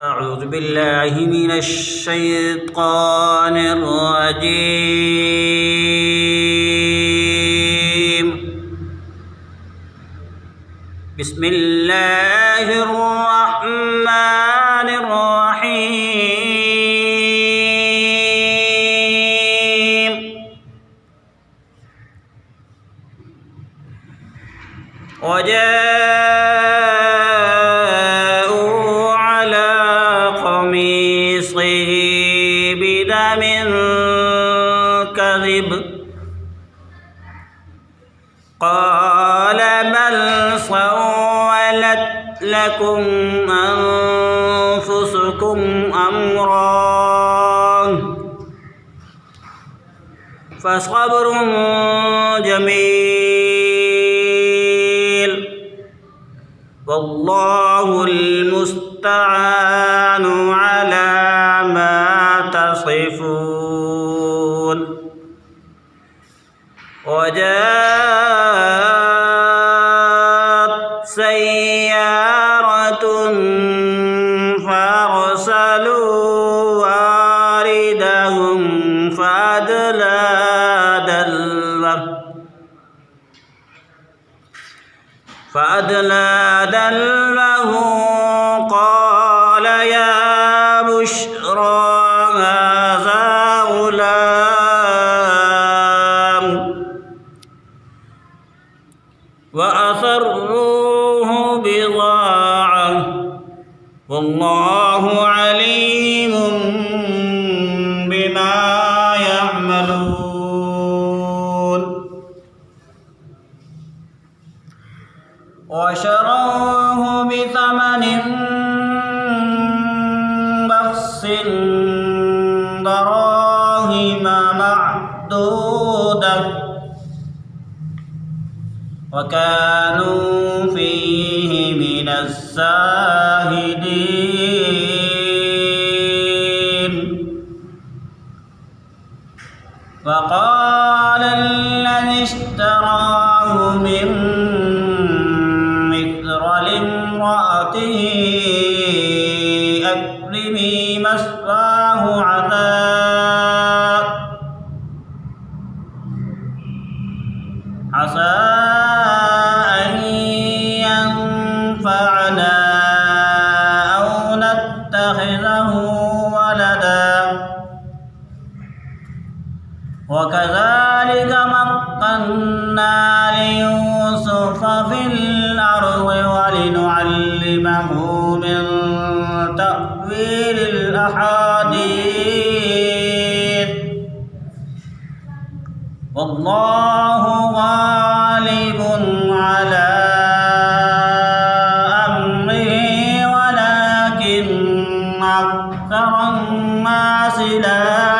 أعوذ بالله من الشيطان الرجيم. بسم الله الرحمن الرحيم. وجاءوا على قميصه بدم كذب قال بل سولت لكم أنفسكم أمرا فصبر جميل والله المستعان على ما تصفون. وجاءت سيارة فأرسلوا واردهم فأدلى دلوه قال يا بشرى هذا غلام وأسروه بضاعة والله عليم بما يعملون. وشروه بثمن بخس دراهم معدودة وكانوا فيه من الزاهدين. وقال الذي اشتراه من لامرأته أكرمي مثواه عسى أن ينفعنا أو نتخذه ولدا وكذلك مكنا ليوسف في الأرض ولنعلمه من تأويل الأحاديث والله غالب على أمره ولكن أكثر الناس لا